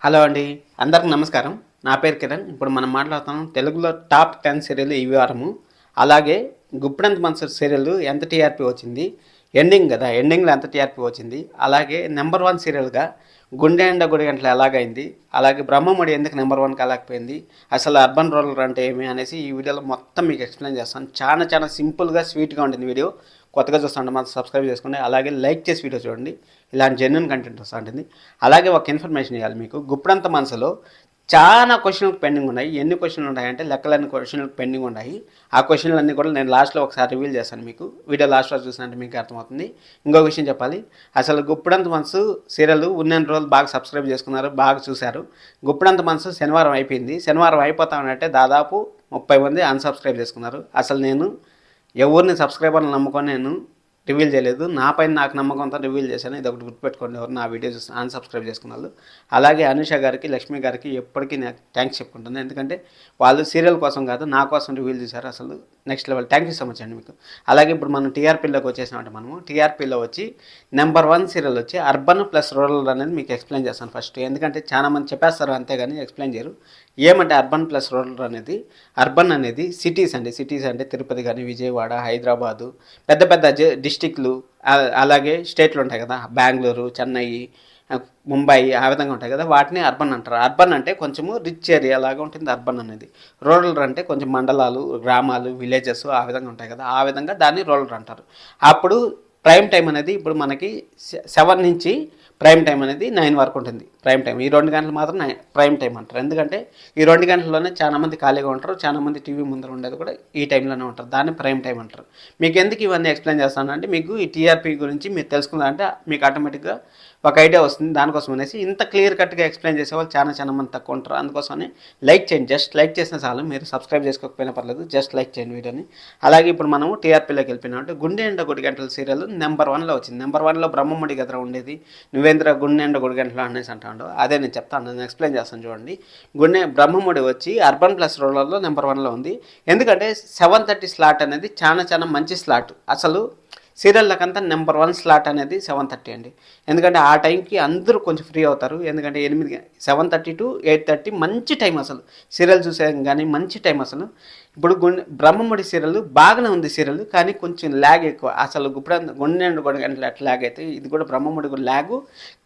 Hello అండి, అందరికి నమస్కారం. నా పేరు కిరణ్. ఇప్పుడు మనం మాట్లాడుతున్నాం తెలుగులో టాప్ 10 సీరియల్ ఈ వారము. అలాగే గుప్పెడంత మనసు సీరియల్ ఎంత టీఆర్పీ వచ్చింది, ఎండింగ్ కదా, ఎండింగ్లో ఎంత టీఆర్పీ వచ్చింది, అలాగే నెంబర్ 1 సీరియల్గా గుండె ఎండ గుడి గంటలు ఎలాగైంది, అలాగే బ్రహ్మముడి ఎందుకు నెంబర్ 1 కాలేకపోయింది, అసలు అర్బన్ రూరల్ అంటే ఏమి అనేసి ఈ వీడియోలో మొత్తం మీకు ఎక్స్ప్లెయిన్ చేస్తాను. చాలా చాలా సింపుల్గా స్వీట్గా ఉంటుంది వీడియో. కొత్తగా చూస్తుంటే మాత్రం సబ్స్క్రైబ్ చేసుకోండి, అలాగే లైక్ చేసి వీడియో చూడండి. ఇలాంటి జెన్యున్ కంటెంట్ వస్తూ ఉంటుంది. అలాగే ఒక ఇన్ఫర్మేషన్ ఇవ్వాలి మీకు. గుప్పెడంత మనసులో చాలా క్వశ్చన్లు పెండింగ్ ఉన్నాయి. ఎన్ని క్వశ్చన్లు ఉన్నాయంటే లెక్కలన్నీ క్వశ్చన్లు పెండింగ్ ఉన్నాయి. ఆ క్వశ్చన్లన్నీ కూడా నేను లాస్ట్లో ఒకసారి రివీల్ చేస్తాను మీకు. వీడియో లాస్ట్లో చూసినట్టు మీకు అర్థమవుతుంది. ఇంకో విషయం చెప్పాలి, అసలు గుప్పెడంత మనసు సీరియల్ ఉన్న రోజులు బాగా సబ్స్క్రైబ్ చేసుకున్నారు, బాగా చూశారు. గుప్పెడంత మనసు శనివారం అయిపోయింది. శనివారం అయిపోతామంటే దాదాపు 30 మంది అన్సబ్స్క్రైబ్ చేసుకున్నారు. అసలు నేను ఎవరిని సబ్స్క్రైబర్ని నమ్ముకొని నేను రివీల్ చేయలేదు, నా పైన నాకు నమ్మకంతో రివీల్ చేశాను. ఇది ఒకటి గుర్తుపెట్టుకోండి, ఎవరు నా వీడియో చూసి అన్సబ్స్క్రైబ్ చేసుకున్నారు. అలాగే అనుష గారికి, లక్ష్మి గారికి ఎప్పటికీ నేను థ్యాంక్స్ చెప్పుకుంటాను. ఎందుకంటే వాళ్ళు సీరియల్ కోసం కాదు, నా కోసం రివీల్ చేశారు. అసలు next level. Thank you so much అండి మీకు. అలాగే ఇప్పుడు మనం టీఆర్పీలోకి వచ్చేసినామంటే మనము టీఆర్పీలో వచ్చి నెంబర్ 1 సీరియల్ వచ్చి అర్బన్ ప్లస్ రూరల్ అనేది మీకు ఎక్స్ప్లెయిన్ చేస్తాను ఫస్ట్. ఎందుకంటే చాలా మంది చెప్పేస్తారు అంతేగాని ఎక్స్ప్లెయిన్ చేయరు. ఏమంటే అర్బన్ ప్లస్ రూరల్ అనేది, అర్బన్ అనేది సిటీస్ అండి. సిటీస్ అంటే తిరుపతి కానీ, విజయవాడ, హైదరాబాదు, పెద్ద పెద్ద డిస్టిక్లు, అలాగే స్టేట్లు ఉంటాయి కదా, బెంగళూరు, చెన్నై, ముంబై, ఆ విధంగా ఉంటాయి కదా, వాటిని అర్బన్ అంటారు. అర్బన్ అంటే కొంచెము రిచ్ ఏరియా లాగా ఉంటుంది అర్బన్ అనేది. రూరల్ అంటే కొంచెం మండలాలు, గ్రామాలు, విలేజెస్ ఆ విధంగా ఉంటాయి కదా, ఆ విధంగా దాన్ని రూరల్ అంటారు. అప్పుడు ప్రైమ్ టైం అనేది ఇప్పుడు మనకి 7 నుంచి ప్రైమ్ టైం అనేది 9 వరకు ఉంటుంది. ప్రైమ్ టైం ఈ 2 గంటలు మాత్రం ప్రైమ్ టైం అంటారు. ఎందుకంటే ఈ 2 గంటల్లోనే చాలామంది ఖాళీగా ఉంటారు, చాలామంది టీవీ ముందర ఉండేది కూడా ఈ టైంలోనే ఉంటారు. దాన్ని ప్రైమ్ టైం అంటారు. మీకు ఎందుకు ఇవన్నీ ఎక్స్ప్లెయిన్ చేస్తాను అంటే, మీకు ఈ టీఆర్పీ గురించి మీరు తెలుసుకుందంటే మీకు ఆటోమేటిక్గా ఒక ఐడియా వస్తుంది. దానికోసం అనేసి ఇంత క్లియర్ కట్గా ఎక్స్ప్లెయిన్ చేసేవాళ్ళు చాలా చాలా మంది తక్కువ ఉంటారు. అందుకోసమని లైక్ చేయండి, జస్ట్ లైక్ చేసిన చాలు. మీరు సబ్స్క్రైబ్ చేసుకోకపోయినా పర్లేదు, జస్ట్ లైక్ చేయండి వీడియోని. అలాగే ఇప్పుడు మనము టీఆర్పీలోకి వెళ్ళిపోయినామంటే గుండె ఎండ గుడి గంటల సీరియల్ నెంబర్ 1లో వచ్చింది. నెంబర్ 1లో బ్రహ్మముడి గద్ర ఉండేది, నువ్వేంద్ర గుండె ఎండ గుడి గంటలు అనేసి అంటాడు. అదే నేను చెప్తాను, నేను ఎక్స్ప్లెయిన్ చేస్తాను చూడండి. బ్రహ్మముడి వచ్చి అర్బన్ ప్లస్ రూరల్లో నెంబర్ 1లో ఉంది. ఎందుకంటే 7:30 స్లాట్ అనేది చాలా చాలా మంచి స్లాట్. అసలు సీరియళ్ళకంతా నెంబర్ 1 స్లాట్ అనేది 7:30 అండి. ఎందుకంటే ఆ టైంకి అందరూ కొంచెం ఫ్రీ అవుతారు. ఎందుకంటే 7:30 to 8:30 మంచి టైం అసలు సీరియల్ చూసే కానీ మంచి టైం అసలు. ఇప్పుడు బ్రహ్మముడి సీరియల్ బాగానే ఉంది సీరియల్, కానీ కొంచెం ల్యాగ్ ఎక్కువ. అసలు గుండె గంటలు ఎట్లా ల్యాగ్ అయితే ఇది కూడా బ్రహ్మముడి కూడా ల్యాగు.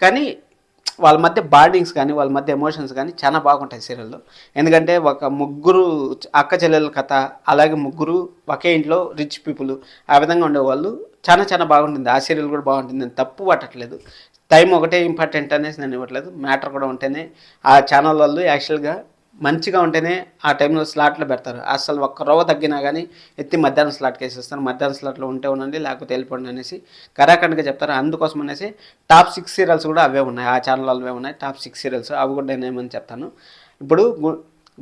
కానీ వాళ్ళ మధ్య బాండింగ్స్ కానీ, వాళ్ళ మధ్య ఎమోషన్స్ కానీ చాలా బాగుంటాయి సీరియల్లో. ఎందుకంటే ఒక ముగ్గురు అక్క చెల్లెల కథ, అలాగే ముగ్గురు ఒకే ఇంట్లో రిచ్ పీపుల్, ఆ విధంగా ఉండేవాళ్ళు. చాలా చాలా బాగుంటుంది. ఆ సీరియల్ కూడా బాగుంటుంది, నేను తప్పు పట్టట్లేదు. టైం ఒకటే ఇంపార్టెంట్ అనేసి నేను ఇవ్వట్లేదు, మ్యాటర్ కూడా ఉంటేనే ఆ ఛానల్ వాళ్ళు యాక్చువల్గా మంచిగా ఉంటేనే ఆ టైంలో స్లాట్లో పెడతారు. అసలు ఒక్క రవ్వ తగ్గినా కానీ ఎత్తి మధ్యాహ్నం స్లాట్కి వేసేస్తారు. మధ్యాహ్నం స్లాట్లో ఉంటే ఉండండి, లేకపోతే వెళ్ళిపోండి అనేసి కరాఖండ్గా చెప్తారు. అందుకోసం అనేసి టాప్ 6 సీరియల్స్ కూడా అవే ఉన్నాయి, ఆ ఛానల్ అవే ఉన్నాయి టాప్ 6 సీరియల్స్. అవి కూడా నేను ఏమని చెప్తాను. ఇప్పుడు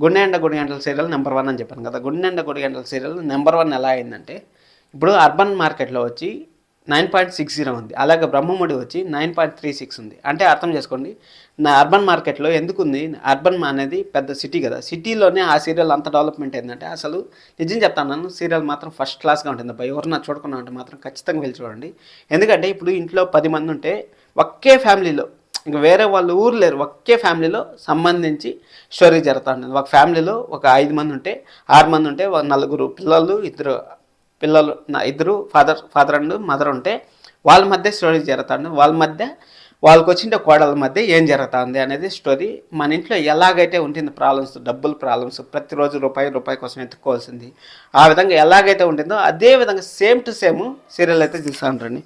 గుండె ఎండ గుడి గంటల సీరియల్ నెంబర్ 1 అని చెప్పాను కదా. గుండె ఎండ గుడి గంటల సీరియల్ నెంబర్ 1 ఎలా అయిందంటే, ఇప్పుడు అర్బన్ మార్కెట్లో వచ్చి 9.60 ఉంది, అలాగే బ్రహ్మముడి వచ్చి 9.36 ఉంది. అంటే అర్థం చేసుకోండి, నా అర్బన్ మార్కెట్లో ఎందుకుంది. అర్బన్ అనేది పెద్ద సిటీ కదా, సిటీలోనే ఆ సీరియల్ అంత డెవలప్మెంట్ అయిందంటే అసలు నిజం చెప్తాను, సీరియల్ మాత్రం ఫస్ట్ క్లాస్గా ఉంటుంది. అబ్బా ఎవరన్నా చూడకుండా ఉంటే మాత్రం ఖచ్చితంగా వెళ్ళి చూడండి. ఎందుకంటే ఇప్పుడు ఇంట్లో 10 మంది ఉంటే ఒకే ఫ్యామిలీలో, ఇంకా వేరే వాళ్ళు ఊరు లేరు, ఒకే ఫ్యామిలీలో సంబంధించి స్టోరీ జరుగుతూ ఉంటుంది. ఒక ఫ్యామిలీలో ఒక 5 మంది ఉంటే, 6 మంది ఉంటే, 4 పిల్లలు, ఇద్దరు ఫాదర్ అండ్ మదర్ ఉంటే వాళ్ళ మధ్య స్టోరీ జరుగుతుంది. వాళ్ళ మధ్య వాళ్ళకి వచ్చిన కోడల మధ్య ఏం జరుగుతుంది అనేది స్టోరీ. మన ఇంట్లో ఎలాగైతే ఉంటుంది ప్రాబ్లమ్స్, డబ్బులు ప్రాబ్లమ్స్, ప్రతిరోజు రూపాయి కోసం ఎత్తుకోవాల్సింది, ఆ విధంగా ఎలాగైతే ఉంటుందో అదే విధంగా సేమ్ టు సేమ్ సీరియల్ అయితే తీస్తూ ఉంటారండి.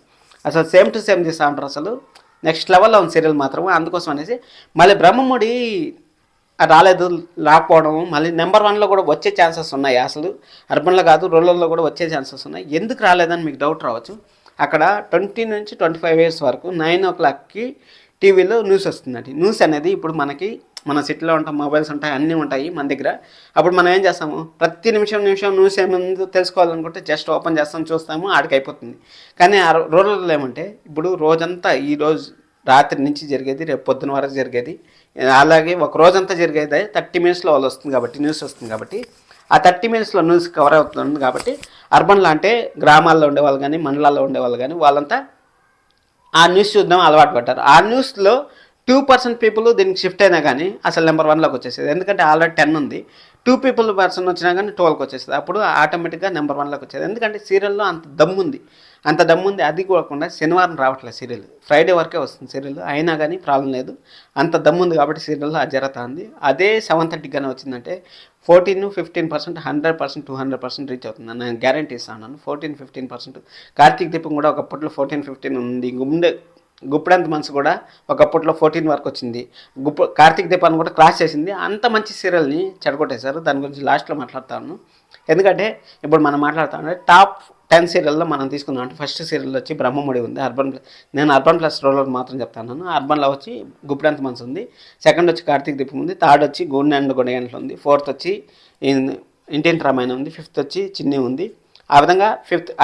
అసలు సేమ్ టు సేమ్ తీస్తూ ఉంటారు. అసలు నెక్స్ట్ లెవెల్లో ఉంది సీరియల్ మాత్రమే. అందుకోసం అనేసి మళ్ళీ బ్రహ్మముడి రాకపోవడం, మళ్ళీ నెంబర్ 1లో కూడా వచ్చే ఛాన్సెస్ ఉన్నాయి. అసలు అర్బన్లో కాదు రూరల్లో కూడా వచ్చే ఛాన్సెస్ ఉన్నాయి. ఎందుకు రాలేదని మీకు డౌట్ రావచ్చు. అక్కడ 20 నుంచి 25 ఇయర్స్ వరకు 9 o'clockకి టీవీలో న్యూస్ వస్తుందండి. న్యూస్ అనేది ఇప్పుడు మన సిటీలో ఉంటాం, మొబైల్స్ ఉంటాయి, అన్నీ ఉంటాయి మన దగ్గర. అప్పుడు మనం ఏం చేస్తాము, ప్రతి నిమిషం న్యూస్ ఏముందో తెలుసుకోవాలనుకుంటే జస్ట్ ఓపెన్ చేస్తాం, చూస్తాము, ఆడికి అయిపోతుంది. కానీ ఆ రూరల్లో ఏమంటే ఇప్పుడు రోజంతా, ఈరోజు రాత్రి నుంచి జరిగేది రేపు పొద్దున వరకు జరిగేది, అలాగే ఒక రోజంతా జరిగేది 30 minutesలో వాళ్ళు వస్తుంది కాబట్టి, న్యూస్ వస్తుంది కాబట్టి ఆ 30 minutesలో న్యూస్ కవర్ అవుతుంది. కాబట్టి అర్బన్లో అంటే గ్రామాల్లో ఉండేవాళ్ళు కానీ, మండలాల్లో ఉండేవాళ్ళు కానీ వాళ్ళంతా ఆ న్యూస్ చూద్దాం అలవాటు పడ్డారు. ఆ న్యూస్లో 2% పీపుల్ దీనికి షిఫ్ట్ అయినా కానీ అసలు నెంబర్ 1లోకి వచ్చేసేది. ఎందుకంటే ఆల్రెడీ 10 ఉంది. 2 పర్సన్ వచ్చినా కానీ 12కి వచ్చేస్తుంది. అప్పుడు ఆటోమేటిక్గా నెంబర్ 1లోకి వచ్చేది. ఎందుకంటే సీరియల్లో అంత దమ్ముంది. అది కాకుండా శనివారం రావట్లేదు సీరియల్, ఫ్రైడే వరకే వస్తుంది సీరియల్. అయినా కానీ ప్రాబ్లం లేదు, అంత దమ్ముంది కాబట్టి సీరియల్లో అది జరుగుతుంది. అదే 7:30 కానీ వచ్చిందంటే 14-15%, 100%, 200% రీచ్ అవుతుంది. నేను గ్యారంటీ ఇస్తాను. 14-15%. కార్తీక్ దీపం కూడా ఒకప్పట్లో 14-15 ఉంది. గుప్పెడంత మనసు కూడా ఒకప్పట్లో 14 వరకు వచ్చింది. కార్తీక్ దీపాన్ని కూడా క్రాస్ చేసింది. అంత మంచి సీరియల్ని చెడగొట్టేశారు. దాని గురించి లాస్ట్లో మాట్లాడతాను. ఎందుకంటే ఇప్పుడు మనం మాట్లాడుతామంటే టాప్ 10 సీరియల్లో మనం తీసుకుందాం అంటే ఫస్ట్ సీరియల్ వచ్చి బ్రహ్మముడి ఉంది. నేను అర్బన్ ప్లస్ రోలర్ మాత్రం చెప్తాను. అర్బన్లో వచ్చి గుప్పెడంత మనసు ఉంది. సెకండ్ వచ్చి కార్తీక్ దీపం ఉంది. థర్డ్ వచ్చి గూడె అండ్ గొడగంటలు ఉంది. ఫోర్త్ వచ్చి ఇంటింటి రామాయణం ఉంది. ఫిఫ్త్ వచ్చి చిన్ని ఉంది. ఆ విధంగా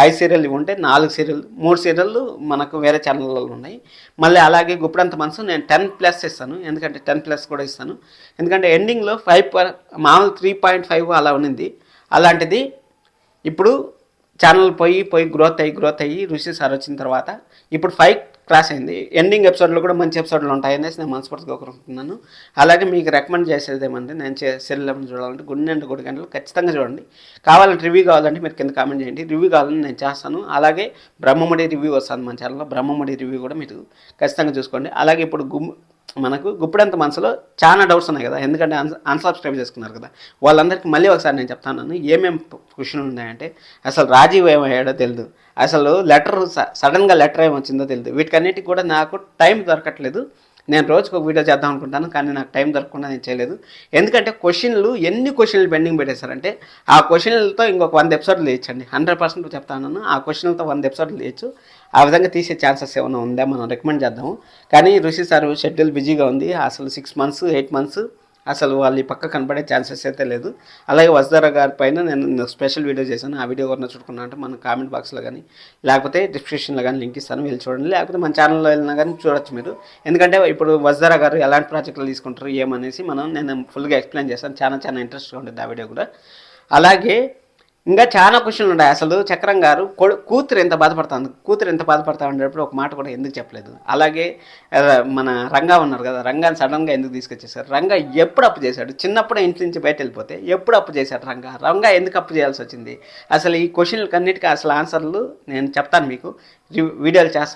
5 సీరియల్ ఉంటే 3 సీరియళ్ళు మనకు వేరే ఛానళ్ళలో ఉన్నాయి. మళ్ళీ అలాగే గుప్పెడంత మనసు నేను 10+ ఇస్తాను. ఎందుకంటే 10+ కూడా ఇస్తాను. ఎందుకంటే ఎండింగ్లో 5 మామూలు 3.5 అలా ఉన్నింది. అలాంటిది ఇప్పుడు ఛానల్ పోయి గ్రోత్ అయ్యి ఋషి సార్ వచ్చిన తర్వాత ఇప్పుడు 5 క్రాస్ అయింది. ఎండింగ్ ఎపిసోడ్లో కూడా మంచి ఎపిసోడ్లు ఉంటాయనేసి నేను మనస్ఫూర్తిగా కోరుకుంటున్నాను. అలాగే మీకు రికమెండ్ చేసేది ఏమంటే నేను సీరియల్ చూడాలంటే గుడి గంటలు ఖచ్చితంగా చూడండి. కావాలంటే రివ్యూ కావాలంటే మీరు కింద కామెంట్ చేయండి. రివ్యూ కావాలని నేను చేస్తాను. అలాగే బ్రహ్మముడి రివ్యూ వస్తుంది మన ఛానల్లో. బ్రహ్మముడి రివ్యూ కూడా మీరు ఖచ్చితంగా చూసుకోండి. అలాగే ఇప్పుడు మనకు గుప్పెడంత మనసులో చాలా డౌట్స్ ఉన్నాయి కదా, ఎందుకంటే అన్సబ్స్క్రైబ్ చేసుకున్నారు కదా, వాళ్ళందరికీ మళ్ళీ ఒకసారి నేను చెప్తాను. ఏమేమి క్వశ్చన్లు ఉన్నాయంటే అసలు రాజీవ్ ఏమయ్యాడో తెలియదు, అసలు సడన్గా లెటర్ ఏమొచ్చిందో తెలియదు. వీటికన్నిటికి కూడా నాకు టైం దొరకట్లేదు. నేను రోజుకు ఒక వీడియో చేద్దాం అనుకుంటాను, కానీ నాకు టైం దొరకకుండా నేను చేయలేదు. ఎందుకంటే ఎన్ని క్వశ్చన్లు పెండింగ్ పెట్టేశారంటే ఆ క్వశ్చన్లతో ఇంకొక 100 ఎపిసోడ్లు వేయచ్చండి. 100% చెప్తాను. ఆ క్వశ్చన్లతో 100 ఎపిసోడ్లు వేయచ్చు. ఆ విధంగా తీసే ఛాన్సెస్ ఏమైనా ఉందా మనం రికమెండ్ చేద్దాము. కానీ ఋషి సార్ షెడ్యూల్ బిజీగా ఉంది. అసలు 6 months 8 months అసలు వాళ్ళు ఈ పక్క కనపడే ఛాన్సెస్ అయితే లేదు. అలాగే వసుధర గారి పైన నేను స్పెషల్ వీడియో చేశాను. ఆ వీడియో కూడా చూడుకున్నా అంటే మన కామెంట్ బాక్స్లో కానీ లేకపోతే డిస్క్రిప్షన్లో కానీ లింక్ ఇస్తాను, వెళ్ళి చూడండి. లేకపోతే మన ఛానల్లో వెళ్ళినా కానీ చూడొచ్చు మీరు. ఎందుకంటే ఇప్పుడు వసుధర గారు ఎలాంటి ప్రాజెక్టులు తీసుకుంటారు ఏమనేసి నేను ఫుల్గా ఎక్స్ప్లెయిన్ చేస్తాను. చాలా ఇంట్రెస్ట్గా ఉంటుంది ఆ వీడియో కూడా. అలాగే ఇంకా చాలా క్వశ్చన్లు ఉన్నాయి. అసలు చక్రం గారు కూతురు ఎంత బాధపడతా ఉండేటప్పుడు ఒక మాట కూడా ఎందుకు చెప్పలేదు. అలాగే మన రంగా ఉన్నారు కదా, రంగాని సడన్గా ఎందుకు తీసుకొచ్చేసారు. రంగా ఎప్పుడు అప్పు చేశాడు? చిన్నప్పుడే ఇంటి నుంచి బయట వెళ్ళిపోతే ఎప్పుడు అప్పు చేశాడు రంగా ఎందుకు అప్పు చేయాల్సి వచ్చింది? అసలు ఈ క్వశ్చన్లకన్నిటికీ అసలు ఆన్సర్లు నేను చెప్తాను, మీకు వీడియోలు చేస్తాను.